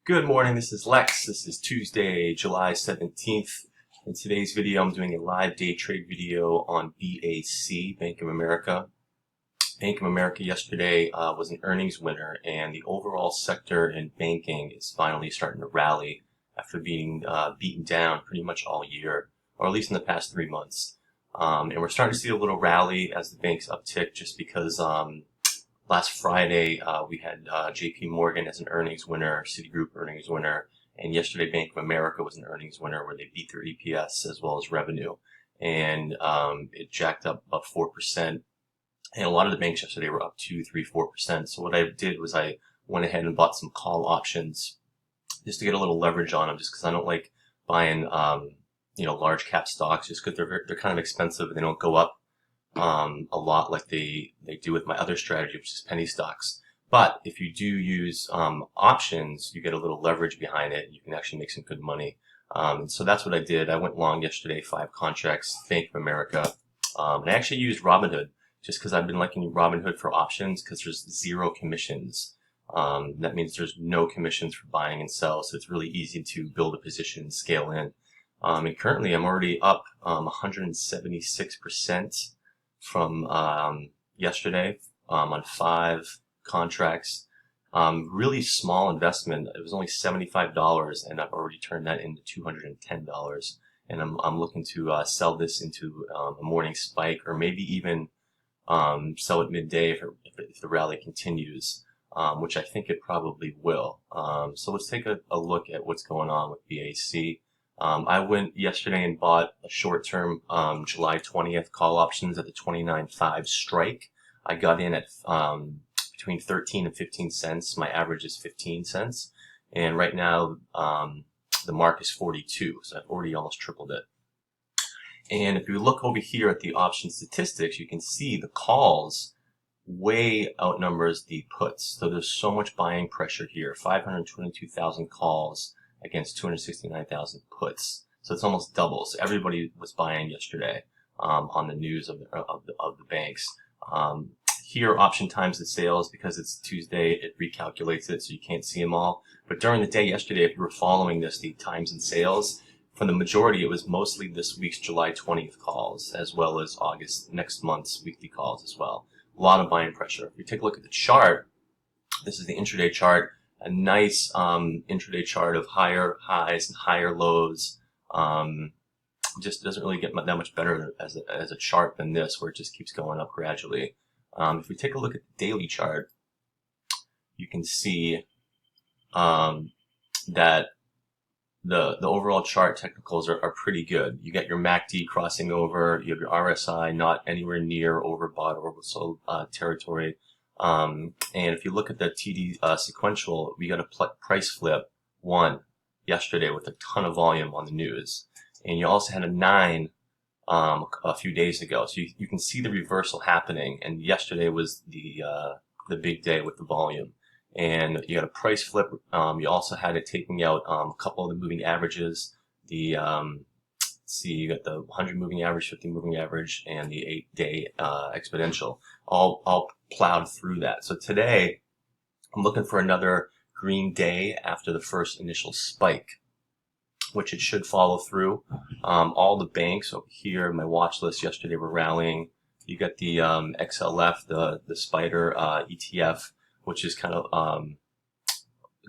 Good morning, this is Lex. This is Tuesday, July 17th. In today's video, I'm doing a live day trade video on BAC, Bank of America. Bank of America yesterday was an earnings winner, and the overall sector in banking is finally starting to rally after being beaten down pretty much all year, or at least in the past 3 months. And we're starting to see a little rally as the banks uptick just because last Friday, we had JP Morgan as an earnings winner, Citigroup earnings winner, and yesterday Bank of America was an earnings winner where they beat their EPS as well as revenue. And it jacked up about 4%. And a lot of the banks yesterday were up 2, 3, 4%. So what I did was I went ahead and bought some call options just to get a little leverage on them, just because I don't like buying, large cap stocks just because they're kind of expensive and they don't go up a lot like they do with my other strategy, which is penny stocks. But if you do use options, you get a little leverage behind it. You can actually make some good money. So that's what I did. I went long yesterday, 5 contracts, Bank of America. And I actually used Robinhood just because I've been liking Robinhood for options because there's 0 commissions. That means there's no commissions for buying and sell. So it's really easy to build a position and scale in. And currently I'm already up 176%. From yesterday on 5 contracts. Really small investment. It was only $75, and I've already turned that into $210. And I'm looking to sell this into a morning spike, or maybe even sell it midday if the rally continues, which I think it probably will. So let's take a look at what's going on with BAC. I went yesterday and bought a short-term July 20th call options at the 29.5 strike. I got in at between 13 and 15 cents. My average is 15 cents. And right now the mark is 42, so I've already almost tripled it. And if you look over here at the option statistics, you can see the calls way outnumbers the puts. So there's so much buying pressure here. 522,000 calls against 269,000 puts. So it's almost double. So everybody was buying yesterday on the news of the banks. Here, option times the sales, because it's Tuesday, it recalculates it so you can't see them all. But during the day yesterday, if you were following this, the times and sales, for the majority, it was mostly this week's July 20th calls, as well as next month's weekly calls as well. A lot of buying pressure. If you take a look at the chart, this is the intraday chart. A nice intraday chart of higher highs and higher lows. Just doesn't really get that much better as a chart than this, where it just keeps going up gradually. If we take a look at the daily chart, you can see that the overall chart technicals are pretty good. You get your MACD crossing over, you have your RSI not anywhere near overbought or oversold territory. And if you look at the TD sequential, we got a price flip 1 yesterday with a ton of volume on the news. And you also had a 9 a few days ago. So you can see the reversal happening. And yesterday was the big day with the volume. And you got a price flip. You also had it taking out a couple of the moving averages. You got the 100 moving average, 50 moving average, and the 8-day exponential, all plowed through that. So today, I'm looking for another green day after the first initial spike, which it should follow through. All the banks over here, my watch list yesterday were rallying. You got the XLF, the Spider ETF, which is kind of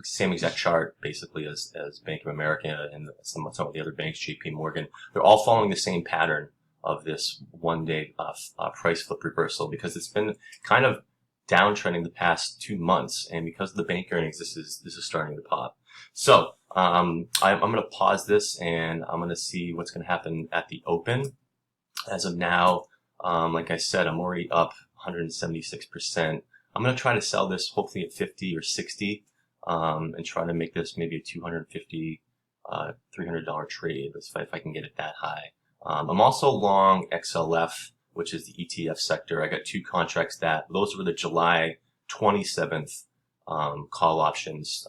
same exact chart basically as Bank of America and some of the other banks, JP Morgan. They're all following the same pattern of this 1-day price flip reversal, because it's been kind of downtrending the past 2 months, and because of the bank earnings, this is starting to pop. So I'm going to pause this and I'm going to see what's going to happen at the open. As of now, like I said, I'm already up 176%. I'm going to try to sell this hopefully at 50 or 60. And try to make this maybe a $250, $300 trade if I can get it that high. I'm also long XLF, which is the ETF sector. I got 2 contracts those were the July 27th call options,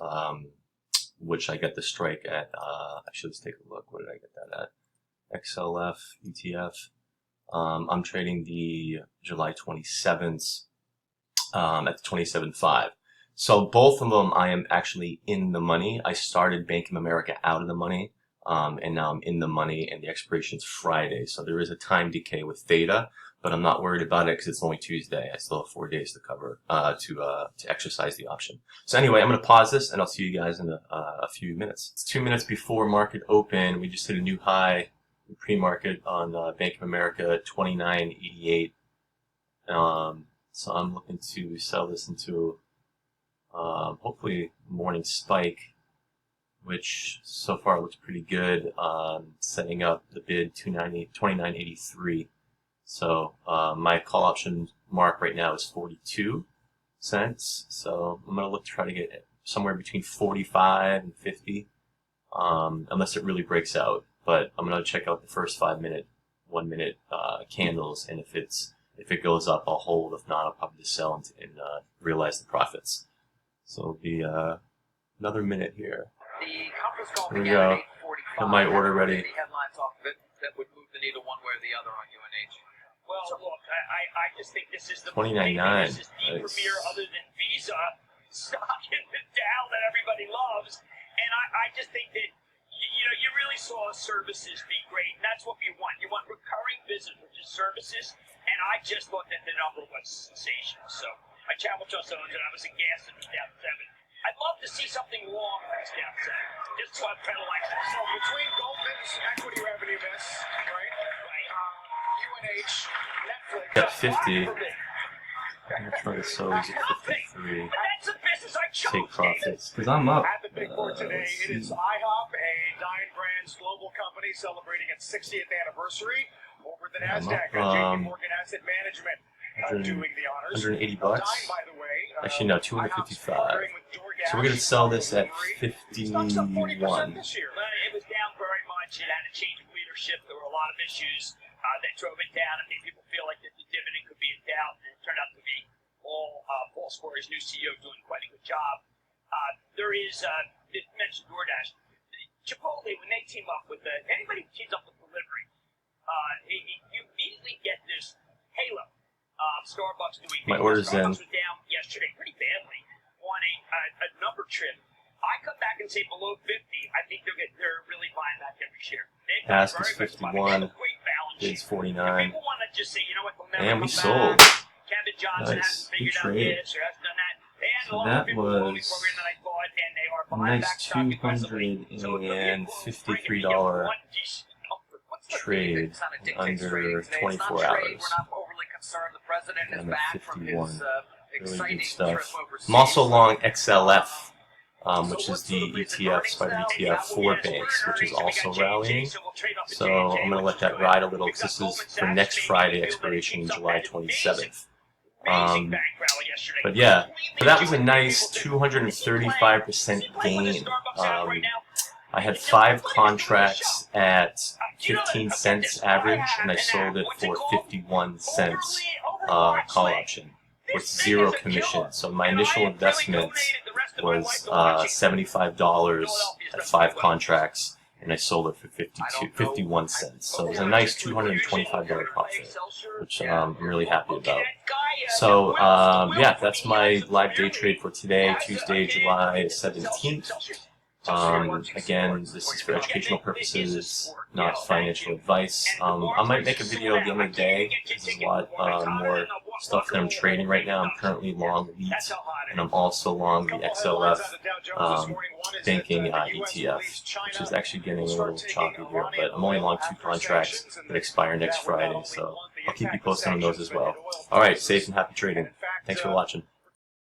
which I got the strike at. Actually, let's take a look. What did I get that at? XLF ETF. I'm trading the July 27th at the 27.5. So both of them, I am actually in the money. I started Bank of America out of the money, and now I'm in the money, and the expiration's Friday. So there is a time decay with Theta, but I'm not worried about it because it's only Tuesday. I still have 4 days to cover to exercise the option. So anyway, I'm going to pause this, and I'll see you guys in a few minutes. It's 2 minutes before market open. We just hit a new high in pre-market on Bank of America, 29.88. So I'm looking to sell this into hopefully morning spike, which so far looks pretty good. Setting up the bid 29.83. So my call option mark right now is 42 cents. So I'm gonna look to try to get somewhere between 45 and 50, unless it really breaks out. But I'm gonna check out the first 5 minute, 1 minute candles, and if it goes up, I'll hold. If not, I'll probably just sell and realize the profits. So it'll be another minute here. Here we go. Got my order ready. That would move the needle one way or the other on UNH. Well, look, I just think this is the 29.9. This is the premier, other than Visa, stock in the Dow that everybody loves, and I just think that you really saw services be great, and that's what you want. You want recurring business, which is services, and I just thought that the number was sensational. So I challenged us on it. I was aghast at the down 7. I'd love to see something long when it's down 7. Just what kind of like that. So between Goldman's equity revenue miss, right? UNH, Netflix. At 50. I'm gonna try to sell these at 53. Take profits because I'm up. At the big board today, it is IHOP, a Dine Brands global company celebrating its 60th anniversary. Over the NASDAQ, JP Morgan Asset Management doing the honors. 180 bucks. Dine, by the way, Actually, no, 255. So we're gonna sell this at 51. This year. It was down very much. It had a change of leadership. There were a lot of issues that drove it down. I think people feel like that the dividend could be in doubt, and it turned out to be all Paul Score's new CEO doing quite a good job. There is, it mentioned DoorDash. Chipotle, when they team up with anybody who teams up with delivery, you immediately get this halo. Starbucks doing. My order's in. Starbucks was down yesterday pretty badly on a number trip. I come back and say below 50. I think they're really buying back every share. Ask is 51. Bid's 49. People want to just say, you know what? And we sold. Kevin Johnson Nice. hasn't figured out Trade. this or hasn't done that. They had So a lot that of people voting was for him than I thought, and they are a buying nice back stock aggressively. So it could be a move. $53 One decent number. What's the trade It's not a dictate under trading today. 24 It's not trade. hours. We're not overly concerned. The president is I'm at back from 51. his Really exciting good stuff. trip overseas. I'm also long XLF, which is the ETF, spider ETF for banks, which is also rallying. So I'm going to let that ride a little because this is for next Friday expiration, July 27th. But yeah, so that was a nice 235% gain. I had 5 contracts at 15 cents average, and I sold it for 51 cents call option with 0 commission. So my initial investment was $75 at 5 contracts, and I sold it for 51 cents. So it was a nice $225 profit, which I'm really happy about. So yeah, that's my live day trade for today, Tuesday, July 17th. Again, this is for educational purposes, not financial advice. I might make a video at the end of the day. There's a lot more stuff that I'm trading right now. I'm currently long wheat, and I'm also long the XLF banking ETF, which is actually getting a little choppy here. But I'm only long 2 contracts that expire next Friday, so I'll keep you posted on those as well. All right, safe and happy trading. Thanks for watching.